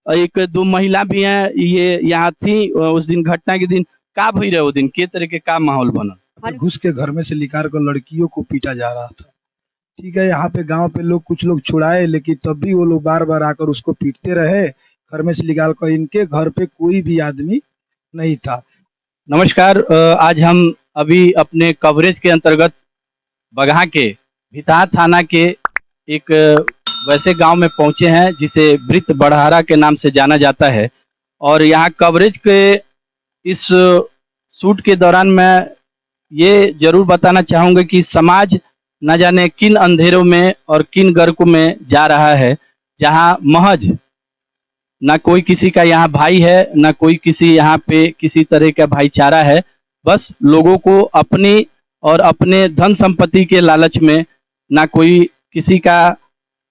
एक दो महिला भी हैं, ये यहाँ थी उस दिन घटना के दिन। का भई रहे वो दिन, के तरह के का माहौल बनल? पे घुस के घर में से निकाल कर लड़कियों को पीटा जा रहा था। ठीक है, यहाँ पे गांव पे लोग कुछ लोग छुड़ाए, लेकिन तब भी वो लोग बार बार आकर उसको पीटते रहे। घर में से निकाल कर, इनके घर पे कोई भी आदमी नहीं था। नमस्कार, आज हम अभी अपने कवरेज के अंतर्गत बगहा के भितहा थाना के एक वैसे गांव में पहुंचे हैं जिसे वृत्त बड़हारा के नाम से जाना जाता है। और यहाँ कवरेज के इस शूट के दौरान मैं ये जरूर बताना चाहूँगा कि समाज न जाने किन अंधेरों में और किन गर्कों में जा रहा है, जहाँ महज ना कोई किसी का यहाँ भाई है, ना कोई किसी यहाँ पे किसी तरह का भाईचारा है। बस लोगों को अपनी और अपने धन संपत्ति के लालच में ना कोई किसी का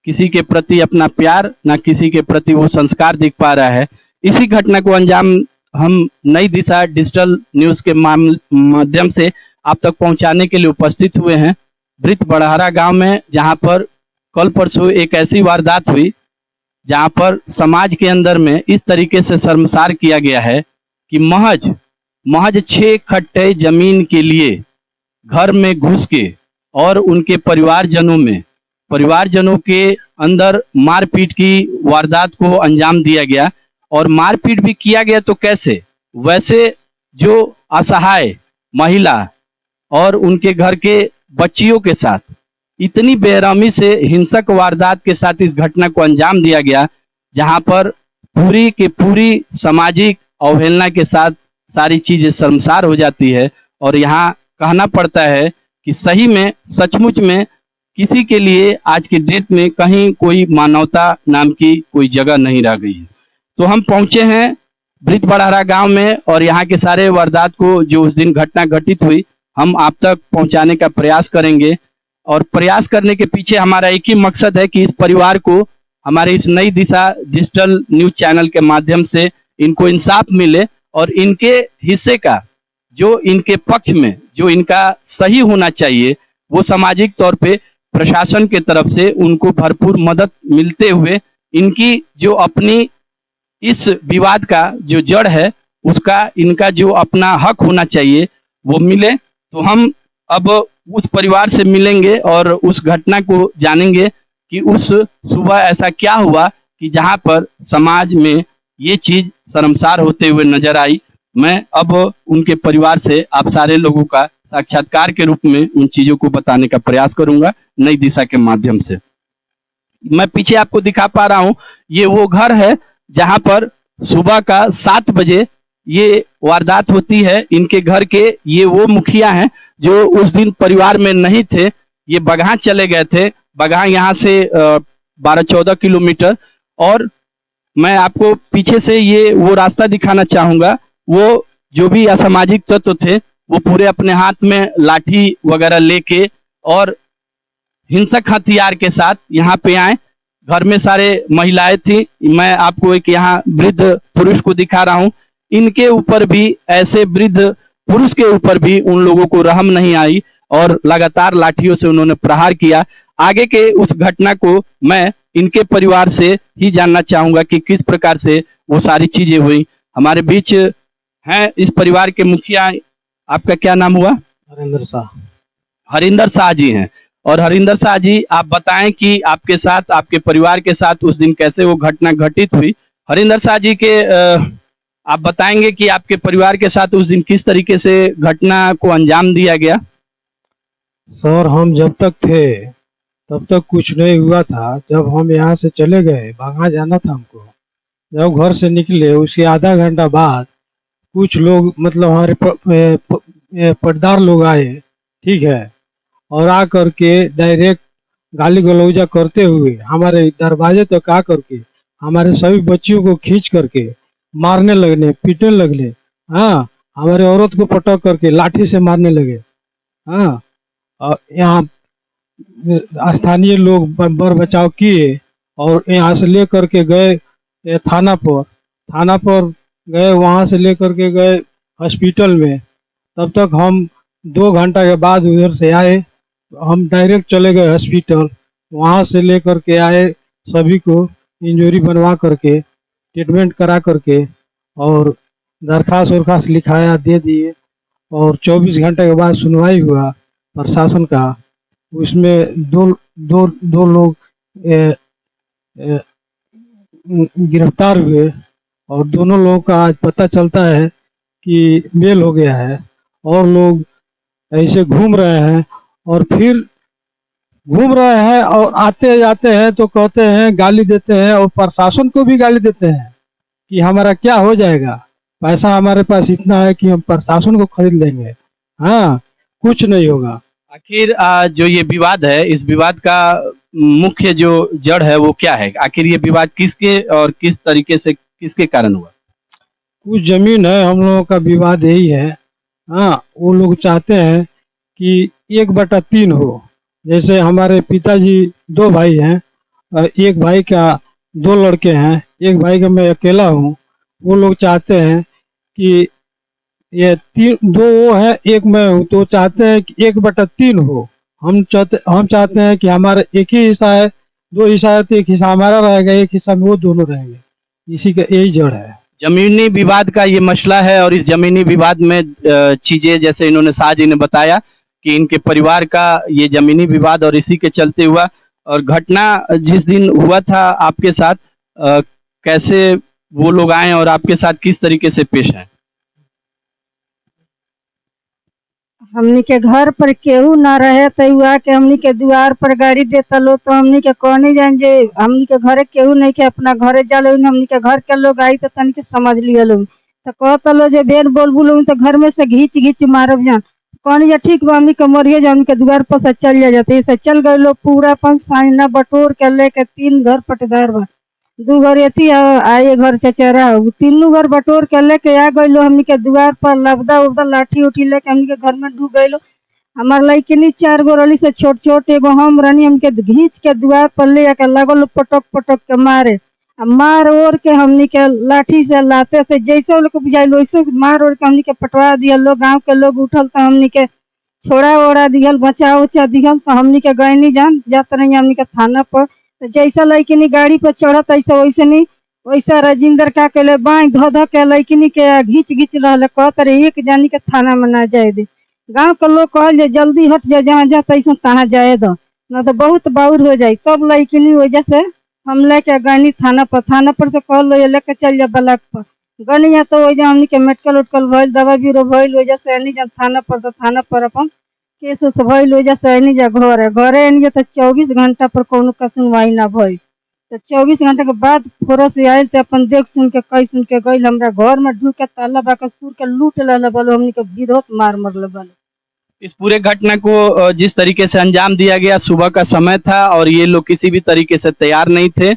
किसी के प्रति अपना प्यार, ना किसी के प्रति वो संस्कार दिख पा रहा है। इसी घटना को अंजाम हम नई दिशा डिजिटल न्यूज़ के माध्यम से आप तक पहुंचाने के लिए उपस्थित हुए हैं वृत्त बड़हारा गांव में, जहां पर कल परसों एक ऐसी वारदात हुई जहां पर समाज के अंदर में इस तरीके से शर्मसार किया गया है कि महज महज 6 कट्टे जमीन के लिए घर में घुस के और उनके परिवारजनों के अंदर मारपीट की वारदात को अंजाम दिया गया। और मारपीट भी किया गया तो कैसे? वैसे जो असहाय महिला और उनके घर के बच्चियों के साथ इतनी बेरहमी से हिंसक वारदात के साथ इस घटना को अंजाम दिया गया, जहां पर पूरी की पूरी सामाजिक अवहेलना के साथ सारी चीजें शर्मसार हो जाती है। और यहाँ कहना पड़ता है कि सही में सचमुच में किसी के लिए आज की डेट में कहीं कोई मानवता नाम की कोई जगह नहीं रह गई है। तो हम पहुंचे हैं वृत्त बड़हारा गांव में और यहाँ के सारे वारदात को जो उस दिन घटना घटित हुई हम आप तक पहुंचाने का प्रयास करेंगे। और प्रयास करने के पीछे हमारा एक ही मकसद है कि इस परिवार को हमारे इस नई दिशा डिजिटल न्यूज चैनल के माध्यम से इनको इंसाफ मिले और इनके हिस्से का जो इनके पक्ष में जो इनका सही होना चाहिए वो सामाजिक तौर पे प्रशासन के तरफ से उनको भरपूर मदद मिलते हुए इनकी जो अपनी इस विवाद का जो जड़ है उसका इनका जो अपना हक होना चाहिए वो मिले। तो हम अब उस परिवार से मिलेंगे और उस घटना को जानेंगे कि उस सुबह ऐसा क्या हुआ कि जहां पर समाज में ये चीज शर्मसार होते हुए नजर आई। मैं अब उनके परिवार से आप सारे लोगों का साक्षात्कार के रूप में उन चीजों को बताने का प्रयास करूंगा नई दिशा के माध्यम से। मैं पीछे आपको दिखा पा रहा हूं, ये वो घर है जहां पर सुबह का 7 बजे ये वारदात होती है। इनके घर के ये वो मुखिया हैं जो उस दिन परिवार में नहीं थे, ये बगहा चले गए थे। बगहा यहाँ से 12-14 किलोमीटर। और मैं आपको पीछे से ये वो रास्ता दिखाना चाहूंगा। वो जो भी असामाजिक तत्व थे वो पूरे अपने हाथ में लाठी वगैरह लेके और हिंसक हथियार के साथ यहाँ पे आए। घर में सारे महिलाएं थी। मैं आपको एक यहाँ वृद्ध पुरुष को दिखा रहा हूँ। इनके ऊपर भी ऐसे वृद्ध पुरुष के ऊपर भी उन लोगों को रहम नहीं आई और लगातार लाठियों से उन्होंने प्रहार किया। आगे के उस घटना को मैं इनके परिवार से ही जानना चाहूंगा कि किस प्रकार से वो सारी चीजें हुई। हमारे बीच हैं इस परिवार के मुखिया, आपका क्या नाम हुआ? हरिंदर शाह। हरिंदर शाह जी हैं। और हरिंदर शाह जी, आप बताएं कि आपके साथ आपके परिवार के साथ उस दिन कैसे वो घटना घटित हुई। हरिंदर शाह जी के आप बताएंगे कि आपके परिवार के साथ उस दिन किस तरीके से घटना को अंजाम दिया गया? सर, हम जब तक थे तब तक कुछ नहीं हुआ था। जब हम यहाँ से चले गए, बगहा जाना था हमको, जब घर से निकले उसके आधा घंटा बाद कुछ लोग मतलब हमारे पटदार लोग आए, ठीक है, और आ करके डायरेक्ट गाली गलौजा करते हुए हमारे दरवाजे तक आ करके हमारे सभी बच्चियों को खींच करके मारने लगने, पीटने लगने। हाँ, हमारे औरत को पटक करके लाठी से मारने लगे। हाँ, और यहाँ स्थानीय लोग बर बचाव किए और यहाँ से ले करके गए थाना पर गए, वहाँ से ले करके गए हॉस्पिटल में। तब तक हम 2 घंटा के बाद उधर से आए, हम डायरेक्ट चले गए हॉस्पिटल, वहाँ से ले करके आए, सभी को इंजरी बनवा करके ट्रीटमेंट करा करके और दरखास्त वरखास्त लिखाया, दे दिए। और 24 घंटे के बाद सुनवाई हुआ प्रशासन का। उसमें दो लोग ए, ए, गिरफ्तार हुए और दोनों लोगों का आज पता चलता है कि बेल हो गया है। और लोग ऐसे घूम रहे हैं और फिर घूम रहे हैं और आते जाते हैं तो कहते हैं, गाली देते हैं और प्रशासन को भी गाली देते हैं कि हमारा क्या हो जाएगा, पैसा हमारे पास इतना है कि हम प्रशासन को खरीद लेंगे। हाँ, कुछ नहीं होगा। आखिर जो ये विवाद है, इस विवाद का मुख्य जो जड़ है वो क्या है? आखिर ये विवाद किसके और किस तरीके से किसके कारण हुआ? कुछ जमीन है, हम लोगों का विवाद यही है। हाँ, वो लोग चाहते हैं कि 1/3 हो। जैसे हमारे पिताजी 2 भाई हैं, एक भाई का 2 लड़के हैं, एक भाई का मैं अकेला हूँ। वो लोग चाहते हैं कि ये 2 वो है, एक मैं हूँ, तो चाहते हैं कि 1/3 हो। हम चाहते हैं कि हमारा एक ही हिस्सा है, 2 हिस्सा है तो एक हिस्सा हमारा रहेगा, एक हिस्सा में वो दोनों रहेंगे। इसी का यही जड़ है। जमीनी विवाद का ये मसला है और इस जमीनी विवाद में चीजें जैसे इन्होंने शाह जी ने बताया कि इनके परिवार का ये जमीनी विवाद और इसी के चलते हुआ। और घटना जिस दिन हुआ था आपके साथ, कैसे वो लोग आए और आपके साथ किस तरीके से पेश आए? हमनी के घर पर केहू ना रहे तो हुआ के हमनी के द्वार पर गाड़ी देता लो तो हमनी के कहनी जान जे हमनी के घरे केहू नहीं के अपना घरे जा लो। हमनी के घर के लोग आई तो तनिक समझ लिया लोग तो कहता लो जे बेन बोल बोलो तो घर में से घींच घींच मारब जान। कहनी जा ठीक बा, हमनी के मरिए जा, हमनी के द्वार पर से चल जाते। ऐसे चल गए लोग पूरा अपन साइना बटोर के लेके 3 घर पटदार बा, 2 घर एती आए घर चचेरा, तीनों घर बटोर के लेके आ गइलो। हमनी के द्वार पर लबदा उबदा लाठी उठी लेके हमनी के घर में ढुक गइलो। हमार लइकनी 4 गो रली से छोट छोट, एगो हम रनी। हमके घींच के द्वार पर ले आके लगल पटक पटक के मारे। मार ओर के हमनी के लाठी से लाते से जैसे लोग बुझाइल वैसे मार ओर के हमनी के पटवा दिया। लोग गाँव के लोग उठल तो हमनी के छोड़ा ओड़ा दिहल, बचा उचा दिहल तो हमनी के गइनी जान जात रही हमनी के थाना पर। तो जैसा लइकनी गाड़ी पर चढ़त ऐसा वैसे नहीं वैसा राजिंदर का के बाई धो धो के लइकनी के घींच घींच रहा। कहत रहे एक जानी के थाना में ना जाए दे। गांव के लोग कहल जे जल्दी हट जा, जहाँ जा तैसा तहाँ जाए दो, न तो बहुत बाउर हो जाये। तब लइकनी वजह से हम लेके गनी थाना पर से कहल लेके चल जा ब्लॉक पर गनी है। तो वजह हमनी के मेडिकल उटकल भइल, दवा बीरो भइल, वजह से नहीं जा थाना पर। तो थाना पर अपन केस उस भइल, वजह से नहीं जा घरे नहीं तो 24 घंटा पर कोनो का सुनवाई ना भइल। तो 24 घंटा के बाद फोरस से आयल तो अपन देख सुन के कई सुन के गइल। हमरा घर में ढुक के ताला बाका तूर के लूट ले बोलो, हमनी के विरोध मार मरल बोलो। इस पूरे घटना को जिस तरीके से अंजाम दिया गया, सुबह का समय था और ये लोग किसी भी तरीके से तैयार नहीं थे।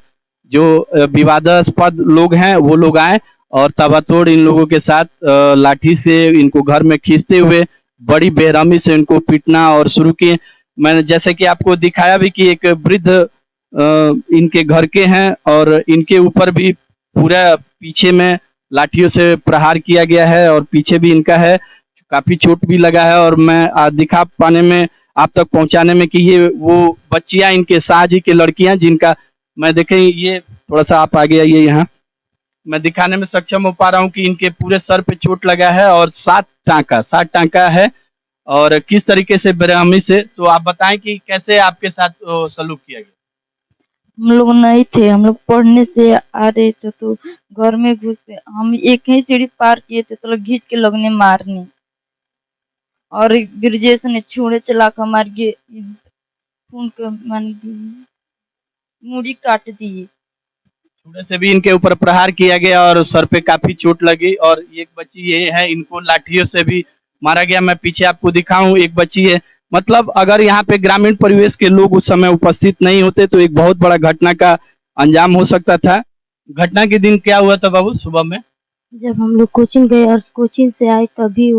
जो विवादास्पद लोग हैं वो लोग आए और ताबड़तोड़ इन लोगों के साथ लाठी से इनको घर में खींचते हुए बड़ी बेरहमी से इनको पीटना और शुरू किए। मैंने जैसे कि आपको दिखाया भी कि एक वृद्ध इनके घर के हैं और इनके ऊपर भी पूरा पीछे में लाठियों से प्रहार किया गया है और पीछे भी इनका है, काफी चोट भी लगा है। और मैं दिखा पाने में, आप तक पहुंचाने में कि ये वो बच्चियां इनके शाह जी की लड़कियां जिनका मैं देखें, ये थोड़ा सा आप आगे आइए, यहाँ मैं दिखाने में सक्षम हो पा रहा हूँ कि इनके पूरे सर पे चोट लगा है और 7 टांका है और किस तरीके से बेरहमी से। तो आप बताएं कि कैसे आपके साथ सलूक किया गया? हम लोग नहीं थे, हम लोग पढ़ने से आ रहे थे तो घर में घुसे। हम एक ही सीढ़ी पार किए थे तो लोग घींच के लगने मारने और गिरजेश ने छुड़े चला कर हमारे खून के मूड़ी काट दी। छुरे से भी इनके ऊपर प्रहार किया गया और सर पे काफी चोट लगी। और एक बच्ची ये है, इनको लाठियों से भी मारा गया। मैं पीछे आपको दिखाऊं, एक बच्ची है। मतलब अगर यहाँ पे ग्रामीण परिवेश के लोग उस समय उपस्थित नहीं होते तो एक बहुत बड़ा घटना का अंजाम हो सकता था। घटना के दिन क्या हुआ था बाबू सुबह में? जब हम लोग कोचिंग गए और कोचिंग से आए तभी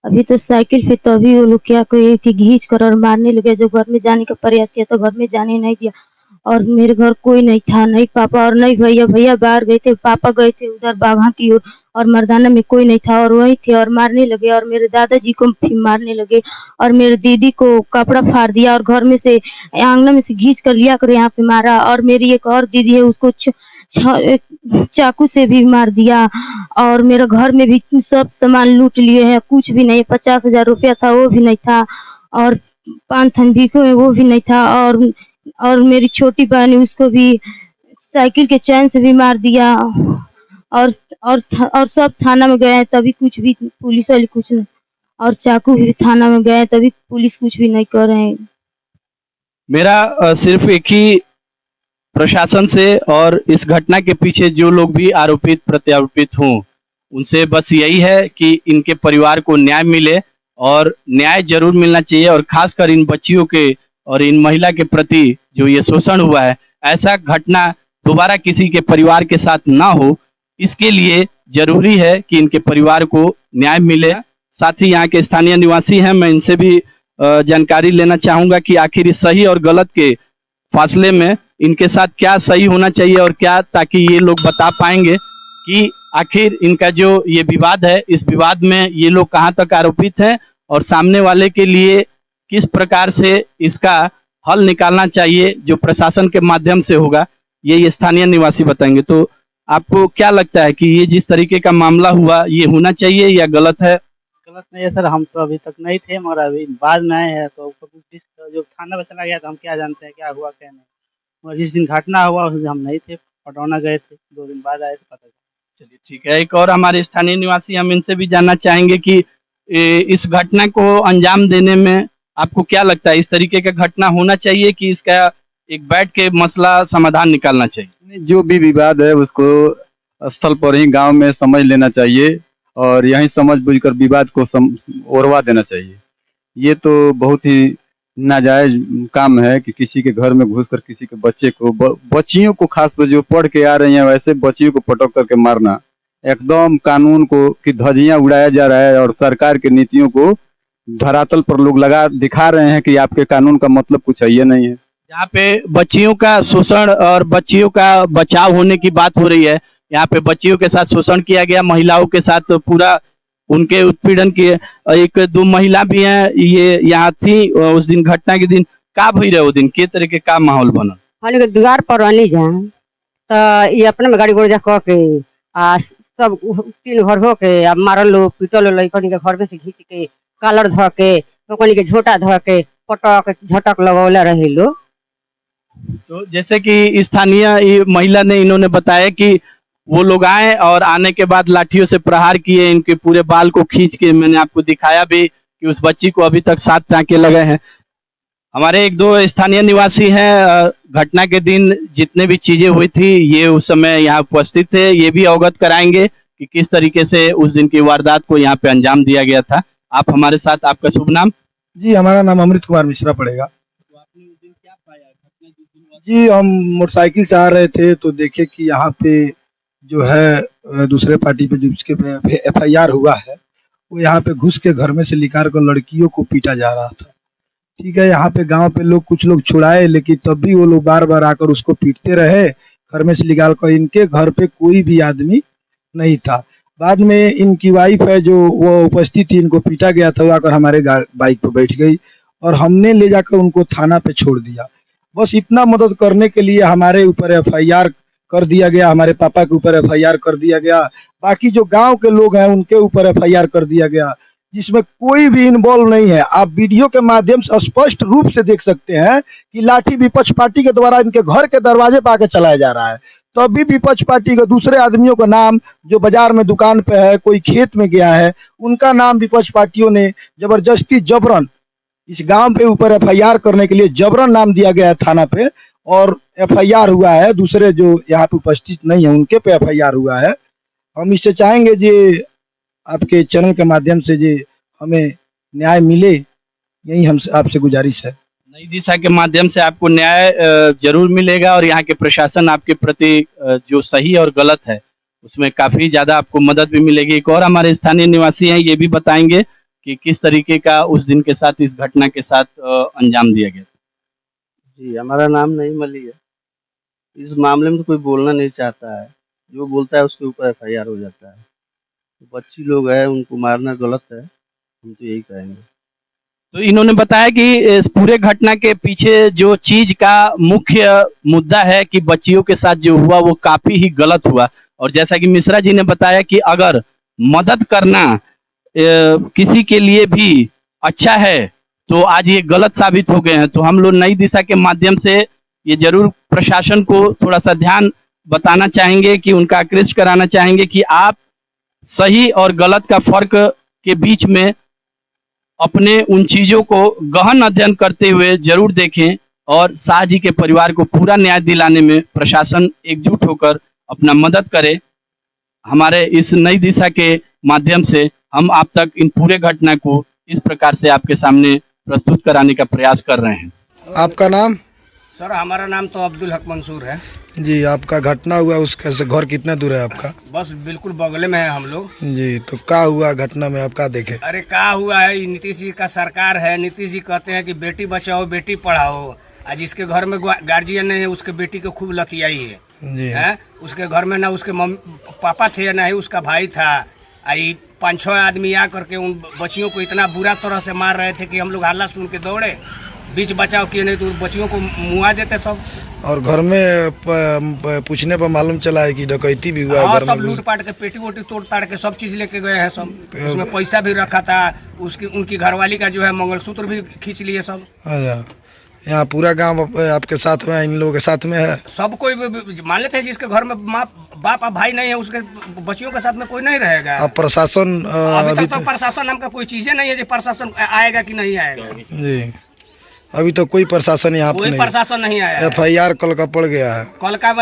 अभी तो साइकिल पे तभी वो लोग क्या कहे कि घींच कर और मारने लगे। जो घर में जाने का प्रयास किया तो घर में जाने नहीं दिया। और मेरे घर कोई नहीं था, नहीं पापा और नहीं भैया। भैया बाहर गए थे, पापा गए थे उधर बाघा की ओर और मर्दाना में कोई नहीं था और वही थे और मारने लगे। और मेरे दादाजी को भी मारने लगे और मेरे दीदी को कपड़ा फाड़ दिया और घर में से आंगन में से घींच कर लिया कर यहाँ पे मारा। और मेरी एक और दीदी है, उसको चाकू से भी मार दिया और मेरे घर में भी सब सामान लूट लिए हैं। कुछ भी नहीं, 50,000 रुपया था वो भी नहीं था और 5 भिखो में वो भी नहीं था और मेरी छोटी बहन है, उसको भी साइकिल के चैन से भी मार दिया और और सब थाना में गए हैं तभी कुछ भी पुलिस वाले कुछ नहीं, और चाकू भी थाना में गए हैं तभी पुलिस कुछ भी नहीं कर रहे हैं। मेरा सिर्फ एक ही प्रशासन से और इस घटना के पीछे जो लोग भी आरोपित प्रत्यारोपित हों, उनसे बस यही है कि इनके परिवार को न्याय मिले और न्याय ज़रूर मिलना चाहिए और ख़ासकर इन बच्चियों के और इन महिला के प्रति जो ये शोषण हुआ है, ऐसा घटना दोबारा किसी के परिवार के साथ ना हो, इसके लिए ज़रूरी है कि इनके परिवार को न्याय मिले। साथ ही यहाँ के स्थानीय निवासी हैं, मैं इनसे भी जानकारी लेना चाहूँगा कि आखिर इस सही और गलत के फासले में इनके साथ क्या सही होना चाहिए और क्या, ताकि ये लोग बता पाएंगे कि आखिर इनका जो ये विवाद है, इस विवाद में ये लोग कहाँ तक आरोपित हैं और सामने वाले के लिए किस प्रकार से इसका हल निकालना चाहिए जो प्रशासन के माध्यम से होगा, ये स्थानीय निवासी बताएंगे। तो आपको क्या लगता है कि ये जिस तरीके का मामला हुआ, ये होना चाहिए या गलत है? गलत नहीं है सर, हम तो अभी तक नहीं थे मगर अभी बाद में आए हैं तो जो थाना में चला गया तो हम क्या जानते हैं क्या हुआ क्या नहीं। मगर जिस दिन घटना हुआ उस दिन हम नहीं थे, पटौना गए थे, 2 दिन बाद आए तो पता चला। चलिए ठीक है। एक और हमारे स्थानीय निवासी, हम इनसे भी जानना चाहेंगे कि इस घटना को अंजाम देने में आपको क्या लगता है, इस तरीके का घटना होना चाहिए कि इसका एक बैठ के मसला समाधान निकालना चाहिए? जो भी विवाद है उसको स्थल पर ही गांव में समझ लेना चाहिए और यहीं समझ बूझकर विवाद को ओरवा देना चाहिए। ये तो बहुत ही नाजायज काम है कि किसी के घर में घुसकर किसी के बच्चे को बच्चियों को खास कर जो पढ़ के आ रही हैं वैसे बच्चियों को पटक करके मारना एकदम कानून को की धज्जियां उड़ाया जा रहा है और सरकार की नीतियों को धरातल पर लोग लगा दिखा रहे हैं कि आपके कानून का मतलब कुछ है ये नहीं है। यहाँ पे बच्चियों का शोषण और बच्चियों का बचाव होने की बात हो रही है। यहाँ पे बच्चियों के साथ शोषण किया गया, महिलाओं के साथ पूरा उनके उत्पीड़न किए। एक दो महिला भी हैं, ये यहाँ थी उस दिन घटना के दिन। का भई रहे वो दिन, के तरह के का माहौल बनल? हमनी के द्वार पर रहनी जा तो ये अपने में गाड़ी गोड़ा कह के आ सब तीन भर हो के आ मारल लो पीटल लो लइकनी के घर में से खींच के कालर ध के ओकनी के झोटा ध के पटक झटक लगौले रहे लो। तो जैसे कि स्थानीय ये महिला ने इन्होंने बताया कि वो लोग आए और आने के बाद लाठियों से प्रहार किए, इनके पूरे बाल को खींच के, मैंने आपको दिखाया भी कि उस बच्ची को अभी तक 7 टाँके लगे हैं। हमारे एक दो स्थानीय निवासी हैं, घटना के दिन जितने भी चीजें हुई थी ये उस समय यहाँ उपस्थित थे, ये भी अवगत कराएंगे कि किस तरीके से उस दिन की वारदात को यहाँ पे अंजाम दिया गया था। आप हमारे साथ, आपका शुभ नाम? जी, हमारा नाम अमृत कुमार मिश्रा पड़ेगा। तो आपने उस दिन क्या पाया, घटना जिस दिन हुआ? जी, हम मोटरसाइकिल से आ रहे थे तो देखे कि यहाँ पे जो है दूसरे पार्टी पे जिसके पे एफआईआर हुआ है, वो यहाँ पे घुस के घर में से निकाल कर लड़कियों को पीटा जा रहा था। ठीक है, यहाँ पे गांव पे लोग कुछ लोग छुड़ाए लेकिन तब भी वो लोग बार-बार आकर उसको पीटते रहे, घर में से निकाल कर। इनके घर पे कोई भी आदमी नहीं था। बाद में इनकी वाइफ है जो वो उपस्थित थी, इनको पीटा गया था, वो आकर हमारे बाइक पे बैठ गई और हमने ले जाकर उनको थाना पे छोड़ दिया। बस इतना मदद करने के लिए हमारे ऊपर एफआईआर कर दिया गया, हमारे पापा के ऊपर एफआईआर कर दिया गया, बाकी जो गांव के लोग हैं उनके ऊपर एफआईआर कर दिया गया, जिसमें कोई भी इन्वॉल्व नहीं है। आप वीडियो के माध्यम से स्पष्ट रूप से देख सकते हैं कि लाठी विपक्ष पार्टी के द्वारा इनके घर के दरवाजे पे आके चलाया जा रहा है। तो अभी विपक्ष पार्टी के दूसरे आदमियों का नाम, जो बाजार में दुकान पे है, कोई खेत में गया है, उनका नाम विपक्ष पार्टियों ने जबरदस्ती जबरन इस गांव पे ऊपर एफआईआर करने के लिए जबरन नाम दिया गया है थाना पे, और एफआईआर हुआ है। दूसरे जो यहाँ पे उपस्थित नहीं है उनके पे एफआईआर हुआ है। हम इससे चाहेंगे जी आपके चैनल के माध्यम से जी हमें न्याय मिले, यही हम आपसे गुजारिश है। नई दिशा के माध्यम से आपको न्याय जरूर मिलेगा और यहाँ के प्रशासन आपके प्रति जो सही और गलत है उसमें काफी ज्यादा आपको मदद भी मिलेगी। एक और हमारे स्थानीय निवासी हैं, ये भी बताएंगे कि किस तरीके का उस दिन के साथ, इस घटना के साथ अंजाम दिया गया। जी, हमारा नाम नईम अली है। इस मामले में तो कोई बोलना नहीं चाहता है, जो बोलता है उसके ऊपर एफआईआर हो जाता है। तो बच्ची लोग हैं, उनको मारना गलत है, हम तो यही कहेंगे। तो इन्होंने बताया कि इस पूरे घटना के पीछे जो चीज का मुख्य मुद्दा है कि बच्चियों के साथ जो हुआ वो काफी ही गलत हुआ। और जैसा कि मिश्रा जी ने बताया कि अगर मदद करना किसी के लिए भी अच्छा है तो आज ये गलत साबित हो गए हैं। तो हम लोग नई दिशा के माध्यम से ये जरूर प्रशासन को थोड़ा सा ध्यान बताना चाहेंगे कि उनका आकृष्ट कराना चाहेंगे कि आप सही और गलत का फर्क के बीच में अपने उन चीजों को गहन अध्ययन करते हुए जरूर देखें और शाह जी के परिवार को पूरा न्याय दिलाने में प्रशासन एकजुट होकर अपना मदद करे। हमारे इस नई दिशा के माध्यम से हम आप तक इन पूरे घटना को इस प्रकार से आपके सामने प्रस्तुत कराने का प्रयास कर रहे हैं। आपका नाम? सर हमारा नाम तो अब्दुल हक मंसूर है जी। आपका घटना हुआ उसके से घर कितना दूर है आपका? बस बिल्कुल बगले में है हम लोग जी। तो क्या हुआ घटना में, आप क्या देखे? अरे क्या हुआ है, ये नीतीश जी का सरकार है। नीतीश जी कहते हैं कि बेटी बचाओ बेटी पढ़ाओ। आज जिसके घर में गार्जियन नहीं है उसके बेटी को खूब लतियाई जी है। उसके घर में ना उसके मम्मी पापा थे ना ही उसका भाई था। आई 5-6 आदमी आ करके उन बच्चियों को इतना बुरा तरह से मार रहे थे कि हम लोग हल्ला सुन के दौड़े, बीच बचाव किए, नहीं तो बच्चियों को मुआ देते सब। और घर में पूछने पर मालूम चला है कि डकैती भी हुआ है। हाँ, घर सब में लूट पाट के पेटी वोटी तोड़ ताड़ के सब चीज लेके गए हैं सब। उसमें पैसा भी रखा था, उसकी उनकी घरवाली का जो है मंगलसूत्र भी खींच लिए सब। अच्छा, यहाँ पूरा गांव आपके साथ में, इन लोगों के साथ में है? सब कोई मान लेते हैं जिसके घर में माँ बाप और भाई नहीं है उसके बच्चियों के साथ में कोई नहीं रहेगा। अब प्रशासन अभी तक तो प्रशासन हमका कोई चीजें नहीं है जो प्रशासन आएगा कि नहीं आएगा जी। अभी तो कोई प्रशासन यहाँ कोई पे प्रशासन नहीं आया। FIR कल का पड़ गया है, कल का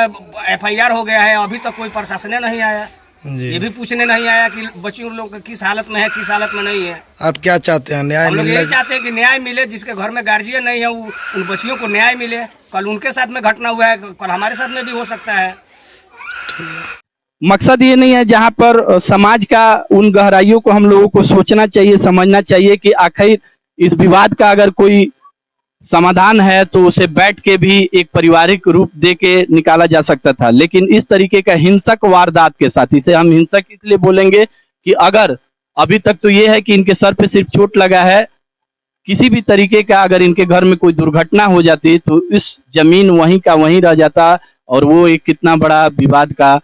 FIR हो गया है, अभी तक कोई प्रशासन नहीं आया जी। ये भी पूछने नहीं आया कि बच्चियों लोग किस हालत में है किस हालत में नहीं है। आप क्या चाहते हैं? न्याय हम लोग मिलना? यही चाहते हैं कि न्याय मिले। जिसके घर में गार्जियन नहीं है उन बच्चियों को न्याय मिले। कल उनके साथ में घटना हुआ है, कल हमारे साथ में भी हो सकता है। मकसद ये नहीं है, जहाँ पर समाज का उन गहराइयों को हम लोगों को सोचना चाहिए, समझना चाहिए कि आखिर इस विवाद का अगर कोई समाधान है तो उसे बैठ के भी एक पारिवारिक रूप दे के निकाला जा सकता था। लेकिन इस तरीके का हिंसक वारदात के साथ, इसे हम हिंसक इसलिए बोलेंगे कि अगर अभी तक तो ये है कि इनके सर पे सिर्फ चोट लगा है, किसी भी तरीके का अगर इनके घर में कोई दुर्घटना हो जाती तो इस जमीन वहीं का वहीं रह जाता और वो एक कितना बड़ा विवाद का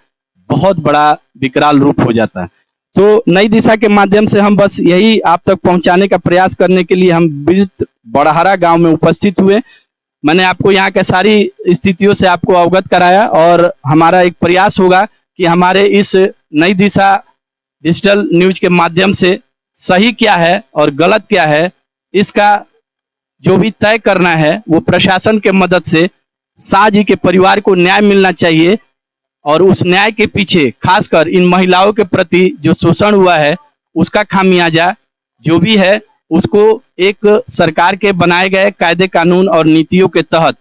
बहुत बड़ा विकराल रूप हो जाता। तो नई दिशा के माध्यम से हम बस यही आप तक पहुंचाने का प्रयास करने के लिए हम बिल्त बड़हरा गांव में उपस्थित हुए। मैंने आपको यहाँ के सारी स्थितियों से आपको अवगत कराया और हमारा एक प्रयास होगा कि हमारे इस नई दिशा डिजिटल न्यूज के माध्यम से सही क्या है और गलत क्या है इसका जो भी तय करना है वो प्रशासन के मदद से शाह जी के परिवार को न्याय मिलना चाहिए। और उस न्याय के पीछे खासकर इन महिलाओं के प्रति जो शोषण हुआ है उसका खामियाजा जो भी है उसको एक सरकार के बनाए गए कायदे कानून और नीतियों के तहत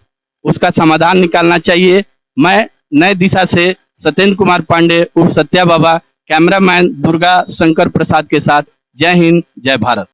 उसका समाधान निकालना चाहिए। मैं नए दिशा से सत्येंद्र कुमार पांडे उर्फ सत्या बाबा, कैमरामैन दुर्गा शंकर प्रसाद के साथ, जय हिंद जय भारत।